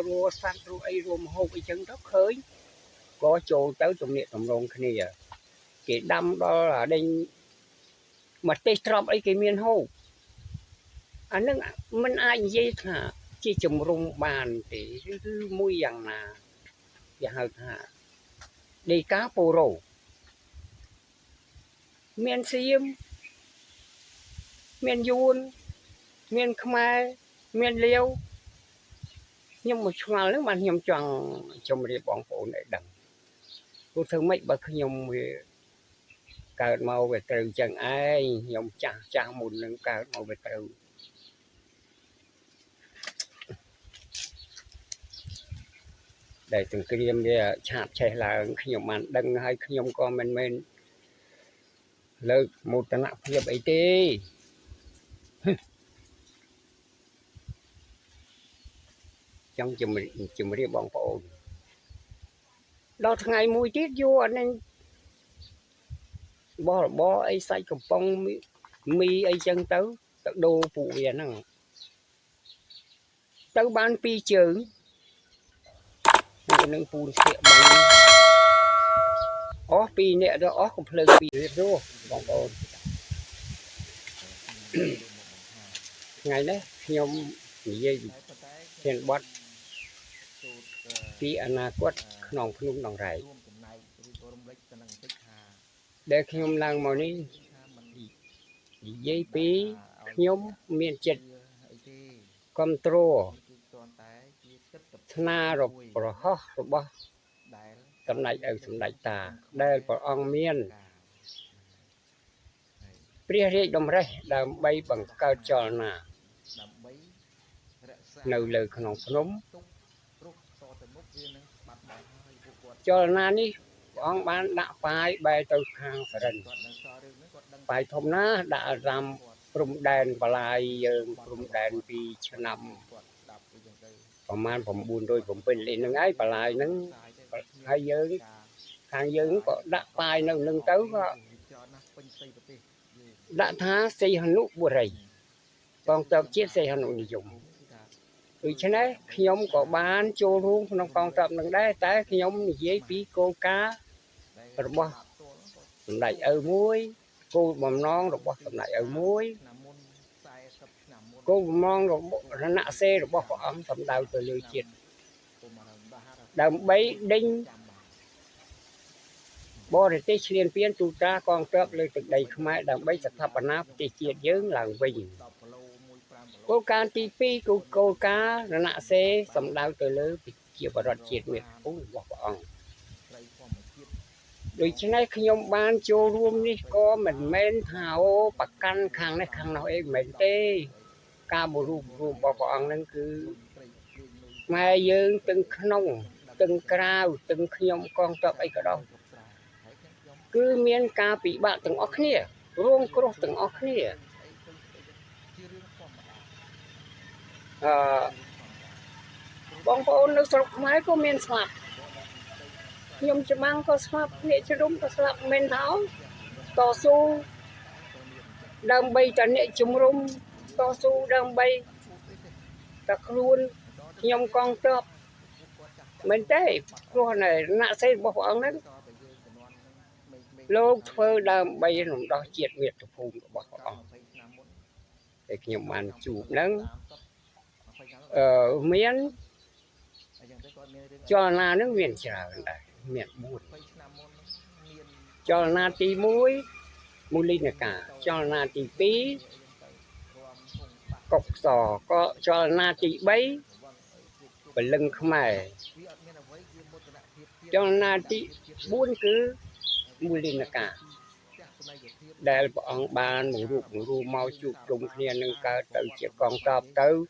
rùa săn rùa ấy rùa hộp ấy chân đó khơi có chỗ tới trong niệm trong rong kia cái đâm đó là đây mà tê trọc ấy cái miền hộp anhนึกมันอาจจะค่ะที่จมรงบานที่คือมุยอย่างน่ะอย่างค่ะดีก้าโปโรเมียนซีมเมียนยูนเมียนขมายเมียนเลี้ยวnhưng mà choang lúc mà nhom choang trong địa bóng phố này đằng tôi thương mấy bậc nhom cài màu về từ chẳng ai nhom chả chả một lần cài màu về từ để từng cái đêm đi chạm chạy là khi nhom ăn đằng hay khi nhom con mình lực một tấn nặng hiệp ấy tê trong chừng địa bóng phố đó ngày mùi tiết vô anh em bó ấy say cầm bông mi ấy chân tớ đồ phụ viện nó tớ bán pi chữ nâng phun sẽ bánh ó pi nè đó ó không phơi pi rồi bóng ồn ngày đấy nhom gì trên bát pi anh quất nòng phun nòng rải để khi nhom lang màu ní dây pi nhom miền chật control na rồi ho rồi bao tầm này ở tầm này ta đây là ông miền bia rễ đom rễ đam bay bằng cao trò nà nấu lời khổng phóng cho na ní ông bán đã phai bay từ hàng phần phải thông ná đã làm prum đèn và lại prum đèn vì nămประมาณผมบุญโดยผมเป็นเล่นยังไงปลายนึงให้เยอะทางเยอะก็ดักปลายนึงเต้าก็ดักท้าใส่หันุบุรีกองทัพเชียใส่หันุนิยมโดยฉะนั้นขยมก็บ้านโจรุ่งน้องกองทัพนึงได้แต่ขยมเยี่ยปีโกการะบบสำหรับเอามุ้ยโกบ่มน้องระบบสำหรับเอามุ้ยcô mong rồi nó nã xe rồi bỏ ông thầm đào từ lưỡi chiết đầm bấy đinh bỏ để tê xuyên phiên tu tra con trớp lên từ đây không ai đầm bấy sạch thập nát tê chiết dướng làng bình cô can ti pi cô cá nó nã xe thầm đào từ lưỡi chiết và rọt chiết miệt cũng bỏ ông rồi trên này khi ông ban cho luôn đi có mình men thảo bạc căn khang này khang nào em mình tê ca bộ rùm bỏ ông nên cứ mai dương từng nông từng cao từng nhom con tập ấy cả đâu cứ miên ca bị bạn từng óc nè ruộng cột từng óc nè bong bóng nước sọc máy có miên sạp nhom chỉ mang có sạp nghệ chỉ đúng có sạp miên tháo tò su đang bay trần nghệ chum rum to su đang bay ta luôn nhom con trộm mình thế luôn này nã xe bỏ ông đấy lúc phơi đang bay nó đo triệt miệt của phùng bỏ ông để nhom ăn chụp nắng miến cho na nước miền trà này miền buồn cho na tí muối muối linh là cả cho na tí pí cọc sò có cho na tí bấy và lưng không mày cho na tí buôn cứ mua lên là cả đây là ông ban một ru mau chụp chung kia nâng cao tự chỉ còn tập tư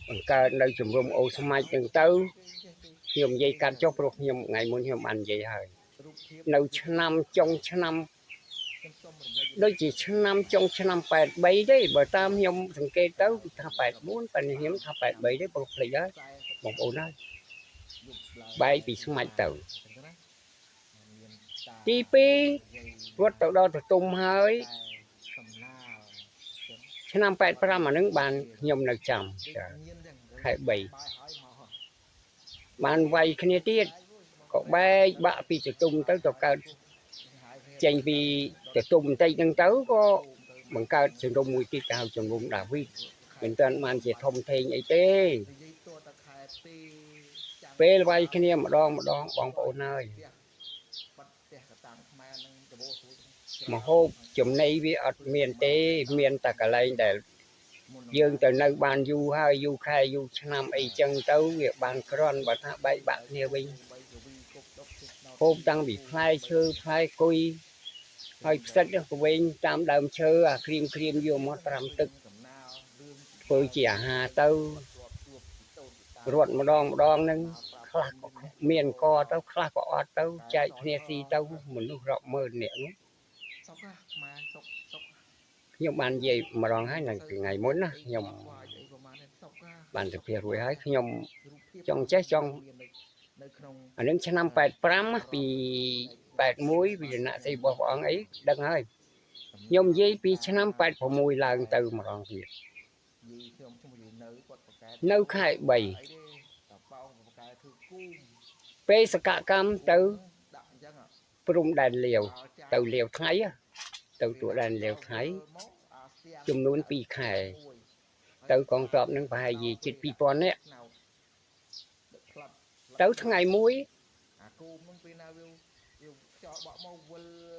bằng cao nơi chùm rung ô sâm mai từng tư nhom dây cắt chốt rồi nhom ngày muốn nhom ăn vậy thôi nấu năm trong năm đôi chỉ năm trong năm bảy bảy đấy bởi tam nhom thằng kê tới thà bảy bốn phần hiếm thà bảy bảy đấy bộc lấy đó một ổ đó bảy bị sum mai tử chi phí vớt tàu đo từ tung hơi năm bảy trăm mà nướng bàn nhom nấu chầm ខែ3បានវាយគ្នាទៀតក៏បែកបាក់ពីទទុំទៅទៅកើតចេញពីទទុំបន្តិចហ្នឹងទៅក៏បង្កើតជំរំមួយទៀតគេហៅជំរំដាវីតមិនទាន់បានជាធំធេងអីទេពេលវាយគ្នាម្ដងបងប្អូនហើយមហូបចំណីវាអត់មានទេមានតែកន្លែងដែលយើងទៅនៅបានយូរហើយយូរខែយូរឆ្នាំអីចឹងទៅវាបានក្រាន់បើថាបែកបាក់គ្នាវិញហូបតាំងពីផ្លែឈើផ្លែគុយហើយផ្សិតទៅវិញតាមដើមឈើអាក្រៀមយកមកត្រាំទឹកធ្វើជាអាហារទៅរត់ម្ដងហ្នឹងខ្លះក៏មានកទៅខ្លះក៏អត់ទៅចែកគ្នាស៊ីទៅមនុស្សរាប់ម៉ឺននាក់នោះខ្ញុំបាននិយាយម្ដងហើយនៅថ្ងៃមុនណាខ្ញុំបានទៅរួចហើយខ្ញុំចង់ចេះចង់អានឹងឆ្នាំ85ពី81វិញ្ញាណស្អីរបស់ព្រះអង្គអីដឹងហើយខ្ញុំនិយាយពីឆ្នាំ86ឡើងទៅម្ដងទៀតនៅខែ3ពេលសកកម្មទៅព្រំដែនលាវទៅលាវថ្ងៃទៅទួលដែនលាវថ្ងៃចំនួន2ខែទៅកងទ័ពនឹងប្រហែលជាជិត 2000 នាក់ទៅថ្ងៃមួយ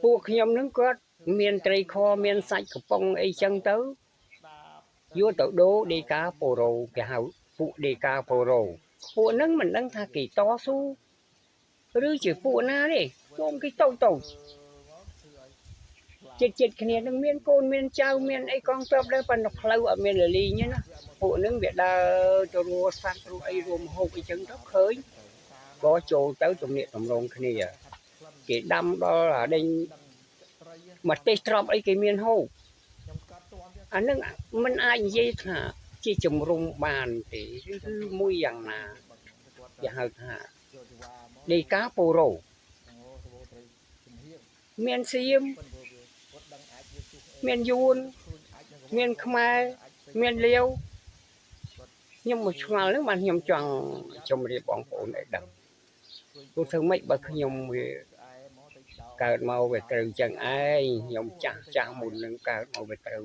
ពួកខ្ញុំនឹងគាត់មានត្រីខមានសាច់កំប៉ុងអីចឹងទៅយកទៅដូរដេកាប៉ូរ៉ូគេហៅពួកដេកាប៉ូរ៉ូពួកហ្នឹងមិនដឹងថាគេតស៊ូឬជាពួកណាទេខ្ញុំគេតូចចិត្តគ្នានឹងមានកូនមានចៅមានអីកងទ័ពដែរប៉ុន្តែផ្លូវអត់មានលលីងទេណាពួកហ្នឹងវាដើរទៅរស់សัตว์រស់អីរួមហូបអីចឹងទៅឃើញក៏ចូលទៅទំនាក់ទំនងគ្នាគេដាំដល់អាដេញមកទេសត្រប់អីគេមានហូបអាហ្នឹងมันអាចនិយាយថាជាជំរំបានទេឬមួយយ៉ាងណាគេហៅថាដេកាប៉ូរ៉ូមានសៀមមានយួនមានខ្មែរមានលាវខ្ញុំមកឆ្ងល់ហ្នឹងបានខ្ញុំចង់ជម្រាបបងប្អូនឲ្យដឹងព្រោះធ្វើម៉េចបើខ្ញុំវាកើតមកវាត្រូវចឹងឯងខ្ញុំចាស់មុននឹងកើតមកវាត្រូវ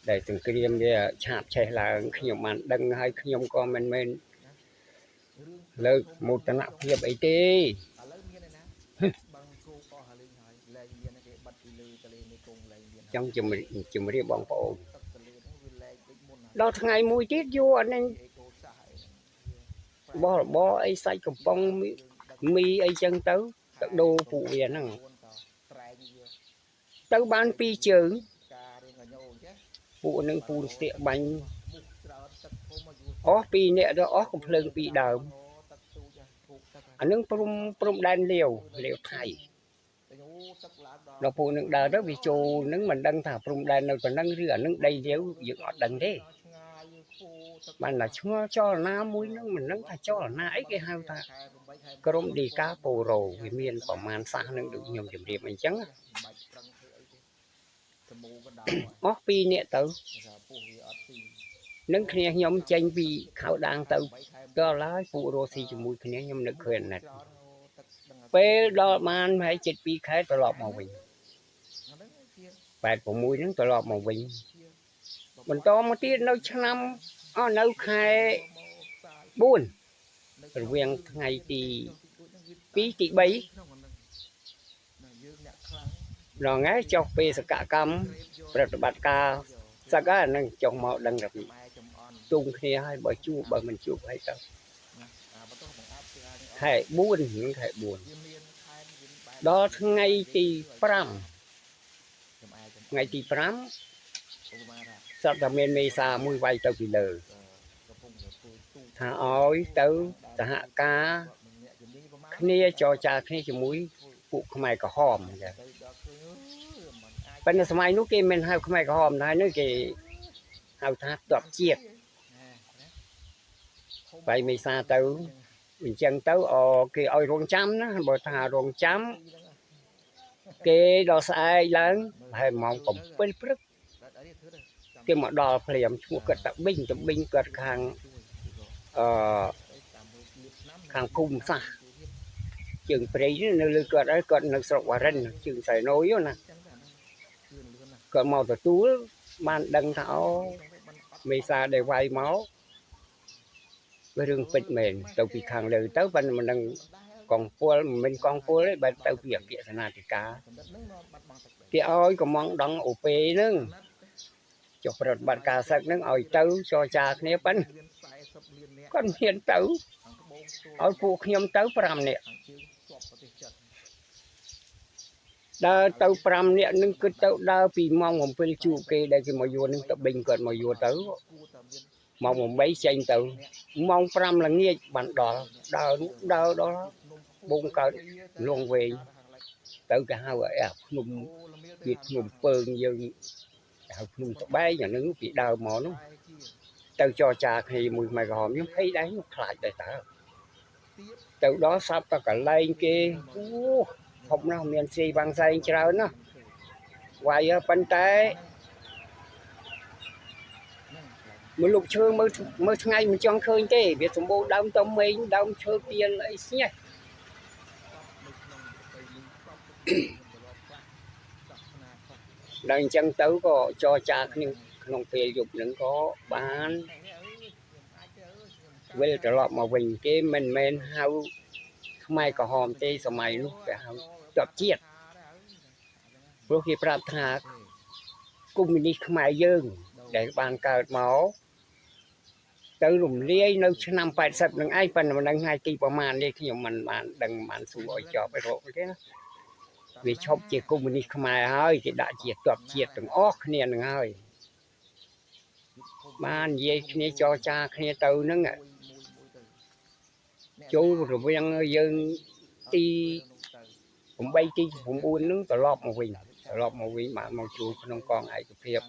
ដែលសង្គ្រាមវាឆាបឆេះឡើងខ្ញុំបានដឹងហើយខ្ញុំក៏មិនមែនលើកមោទនភាពអីទេចង់ជំរាបបងប្អូនដល់ថ្ងៃមួយទៀតយកអានេះបបអីសាច់កំប៉ុងមីអីចឹងទៅដូរពួកវាហ្នឹងទៅបាន2ជើងពួកនឹងពូនស្ទាកបាញ់អស់2នាក់ទៅអស់កំភ្លើង2ដើមអានឹងព្រំដែនលាវថៃដល់ពួកនឹងដើរទៅវាចូលនឹងមិនដឹងថាព្រំដែននៅប៉ុណ្ណឹងឬអានឹងដីលាវយើងអត់ដឹងទេបានតែឈ្មោះចលនាមួយនឹងមិនដឹងថាចលនាអីគេហៅថាក្រុមដេកាប៉ូរ៉ូវាមានប្រមាណសាសនឹងដូចខ្ញុំជម្រាបអញ្ចឹងអស់2នាក់ទៅនឹងគ្នាខ្ញុំចេញពីខៅដាងទៅដល់ហើយពួករស់ស៊ីជាមួយគ្នាខ្ញុំនឹកឃើញណាត់ពេលដល់បានហើយជិត2ខែត្រឡប់មកវិញ86ហ្នឹងត្រឡប់មកវិញបន្តមកទៀតនៅឆ្នាំនៅខែ4រវាងថ្ងៃទី2ទី3រងឯចុះពេលសកកម្មប្រតិបត្តិការសកហ្នឹងចុះមកដឹងរបៀបជុំគ្នាហើយបើជួបបើមិនជួបហើយទៅខែ4ដល់ថ្ងៃទី5សត្វតែមានមេសាមួយវាយទៅពីលើថាឲ្យទៅសហការគ្នាចរចាគ្នាជាមួយពួកខ្មែរក្រហមចាប៉ុន្តែសម័យនោះគេមិនហៅខ្មែរក្រហមដែរនោះគេហៅថាទ័ពជាតិបាយមេសាទៅអញ្ចឹងទៅគេឲ្យរងចាំណាបើថារងចាំគេដល់ស្អែកឡើងហើយម៉ោង7ព្រឹក គេមកដល់ព្រាមឈ្មោះគាត់តាប៊ីងគាត់ខាងខាងភូមិសាស្ត្រជើងព្រៃនៅលើគាត់ហើយគាត់នៅស្រុកវ៉ារិនជើងស្រែណូយណាគាត់មកទទួលបានដឹងថាអូមេសាដែលវាយមករឿងពេចមែនទៅពីខាងលើទៅប៉ុន្តែមិនដឹងកងពលមិនមែនកងពលទេបើទៅពីអគ្គសេនាធិការគេឲ្យកំងដងអូពេហ្នឹងចុះប្រតិបត្តិការសឹកហ្នឹងឲ្យទៅចរចាគ្នាប៉ុន្តែគាត់មានទៅឲ្យពួកខ្ញុំទៅ5នាក់ដើរទៅ5នាក់នឹងគឺទៅដើរពីម៉ោង7ជួបគេដែលគេមកយួននឹងទៅបិញគាត់មកយួនទៅម៉ោង8ចេញទៅម៉ោង5ល្ងាចបានដល់ដើរដល់បងកើតលងវែងទៅគេហៅអាភ្នំវាភ្នំពើងយើងហៅភ្នំត្បែងអានឹងពីដើមមកនោះទៅចរចាគ្នាមួយម៉ែក្រហមខ្ញុំភ័យដែរខ្ញុំខ្លាចដែរតើទៅដល់សាប់តកន្លែងគេអូធំណាស់មានស៊ីវាំងសែងច្រើនណាស់វាយប៉ុន្តែមកលុកឈើមើលថ្ងៃមិនចង់ឃើញទេវាសម្បូរដើមតំមេងដើមឈើទៀនអីស្ញេះដល់អញ្ចឹងទៅក៏ចរចាគ្នាក្នុងពេលយប់ហ្នឹងក៏បានវិលត្រឡប់មកវិញគេមិនមែនហៅខ្មែរក្រហមទេសម័យនោះគេហៅជាប់ជាតិព្រោះគេប្រាប់ថាកុម្មុយនីសខ្មែរយើងដែលបានកើតមកទៅរំលាយនៅឆ្នាំ80នឹងឯងប៉ុន្តែមិនដឹងថ្ងៃទីប្រមាណនេះខ្ញុំមិនបានដឹងបានសួរឲ្យជាប់ឯរកទេណាវាឈប់ជាកុម្មុយនីសខ្មែរហើយគេដាក់ជាទ័ពជាតិទាំងអស់គ្នានឹងហើយបាននិយាយគ្នាចរចាគ្នាទៅហ្នឹងចូលរវាងយើងទី8ទី9ហ្នឹងត្រឡប់មកវិញបានមកជួបក្នុងកងឯកភាព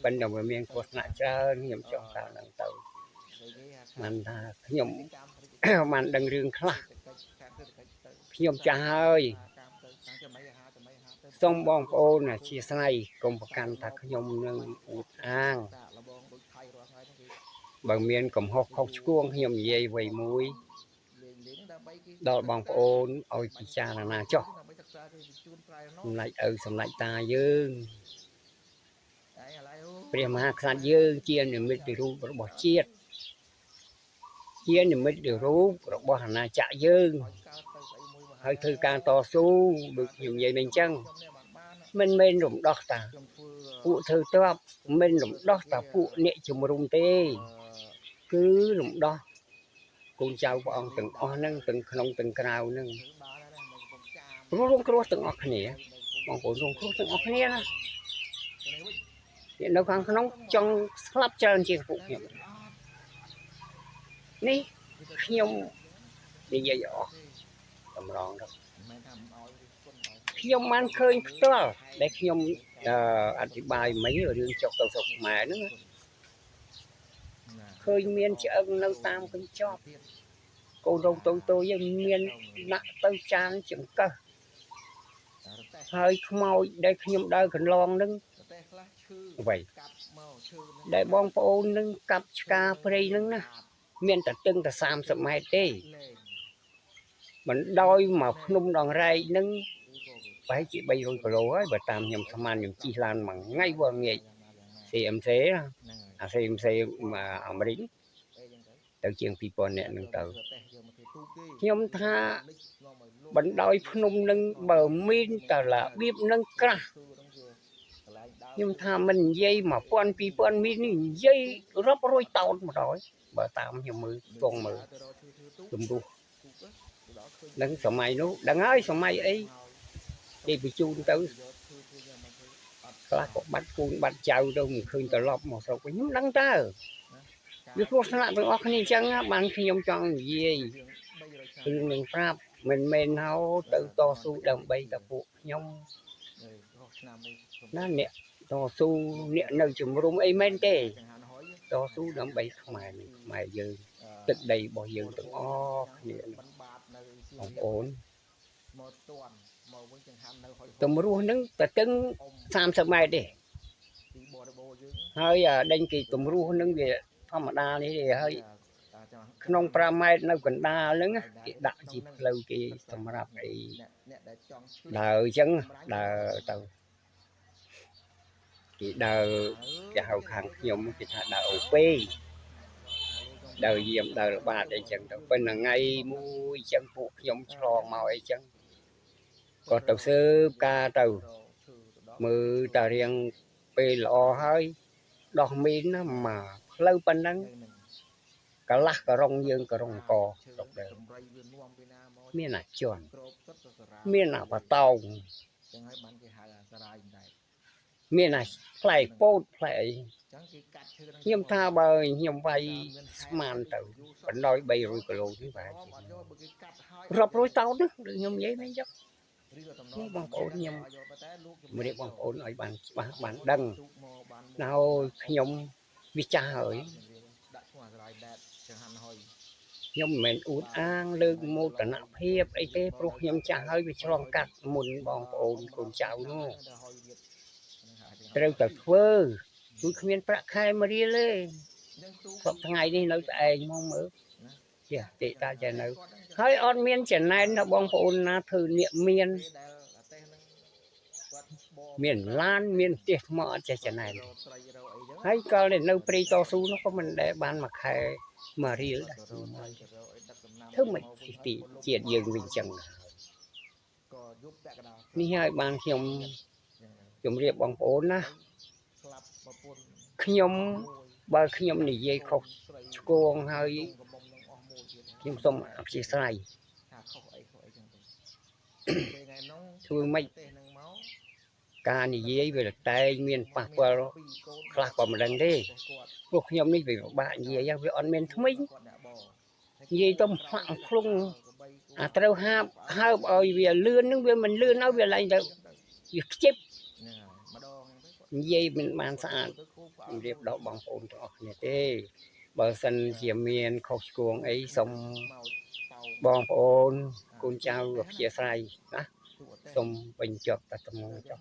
ប៉ុន្តែវាមានគ្រោះថ្នាក់ច្រើនខ្ញុំចង់តាមហ្នឹងទៅមិនថាខ្ញុំបានដឹងរឿងខ្លះខ្ញុំចាស់ហើយសូមបងប្អូនអធិស្ឋានកុំប្រកាន់ថាខ្ញុំនឹងអួតអាងបើមានកំហុសខុសឆ្គងខ្ញុំនិយាយអ្វីមួយដល់បងប្អូនឲ្យពិចារណាចុះសម្ដេចឪសម្ដេចតាយើងព្រះមហាក្សត្រយើងជានិមិត្តរូបរបស់ជាតិជានិមិត្តរូបរបស់អាណាចក្រយើងហើយធ្វើការតស៊ូដូចខ្ញុំនិយាយមិញអញ្ចឹងមិនមែនរំដោះតាពួកធ្វើទ័ពមិនរំដោះតាពួកអ្នកជំរុំទេគឺរំដោះកូនចៅព្រះអង្គទាំងអស់ហ្នឹងទាំងក្នុងទាំងក្រៅហ្នឹងរងគ្រោះទាំងអស់គ្នាបងប្អូនរងគ្រោះទាំងអស់គ្នាណានៅខាងក្នុងចង់ស្លាប់ច្រើនជាងពួកខ្ញុំនេះខ្ញុំនិយាយអស់តម្រងទៅខ្ញុំបានឃើញផ្ទាល់ដែលខ្ញុំអធិប្បាយមិញរឿងចុកទៅស្រុកខ្មែរហ្នឹងឃើញមានឆ្អឹងនៅតាមកញ្ចប់កូនរងតូចយើងមានដាក់ទៅចានចង្កឹះហើយខ្មោចដែលខ្ញុំដើរកន្លងហ្នឹងអ្វីដែលបងប្អូននឹងកាប់ឆ្កាព្រៃហ្នឹងណាមានតែទឹងតែ30ម៉ែត្រទេមិនដោយមកភ្នំដងរែកហ្នឹងប្រហែលជា300គីឡូហើយបើតាមខ្ញុំស្មានខ្ញុំជិះឡានមួយថ្ងៃវល់ងាយ CMC អា CMC អាមេរិកទៅជាង2000នាក់នឹងទៅខ្ញុំថាបណ្ដោយភ្នំនឹងបើមានតឡាបៀបនឹងក្រាស់ខ្ញុំថាមិននិយាយ1000 2000មីលនេះនិយាយរាប់រយតោនមកដល់បើតាមខ្ញុំមើលស្ទងមើលទម្រោះនឹងសម័យនោះដឹងហើយសម័យអីគេបញ្ជូនទៅខ្លះក៏បាត់គូនបាត់ចៅទៅមិនឃើញត្រឡប់មកស្រុកវិញខ្ញុំដឹងតើវាគ្រោះថ្នាក់ទាំងអស់គ្នាអញ្ចឹងបានខ្ញុំចង់និយាយរឿងនឹងប្រាប់មិនមែនហៅទៅតស៊ូដើម្បីតែពួកខ្ញុំណាអ្នកតស៊ូអ្នកនៅជំរុំអីមែនទេតស៊ូដើម្បីខ្មែរយើងទឹកដីរបស់យើងទាំងអស់គ្នាបងប្អូនទម្រោះហ្នឹងតែទឹង30ម៉ែត្រទេ hơi đánh kỳ tùm ru nâng về thăm mà đa này thì hơi không pra mai nó còn đa lớn á cái đã dịp lâu cái tùm rạp cái đời chân đời tàu cái đời cái hậu kháng nhom cái thà đời p đời diệm đời ba để chân đâu bên là ngay mũi chân phụ nhom cho màu ấy chân có tàu sư ca tàu mưa ta riêng pe lọ hơi đo min mà lâu bên năng cả lắc cả rong dương cả rong cò độc đều miền nào chọn miền nào bà tàu miền này phải bột phải nhom tha bơi nhom bay màn tàu vẫn nói bay rồi cả lô như vậy rập rối tàu đó nhom giấy mấy giấcนี่บางคนยังไม่ได้บางคนไอ้บ้านดังnào nhomวิจารณ์nhom mình uốn ang lưng mô tả nặng phép ấy thế pro nhom cha hơi bị tròn cắt mồn bong ồn cồn chảo nó rồi tập phơ tôi không biết bạc khai mà đi lên sắp ngày đi nói tại mong mơ dạ để ta chờ nói hơi on miên chẳng này nó bong ồn na thử niệm miên miền Lan miền tiệt mọ chẳng này hay coi để nấu pri to su nó có mình để ban mặc hay mà riêng thứ mình thì chuyện dừng mình chẳng ni hai ban nhom nhom riệp bằng ổn á nhom ba nhom này dây khóc cô hơi nhom xong áp chỉ sai thương mấy ca này dây về là tay miền bắc qua lạc qua một lần đi lúc nhom này về bạn gì ra về on miền thông minh dây tôm phẳng phung à tao hai ơi về lươn nó về mình lươn nó về lại được việc chép dây mình mang sạn điệp đậu bằng ổn cho này thế bờ sân diệm miền khóc cuồng ấy xong bong ổn con trao gặp chia sai đó xong bình chợt ta tầm chọc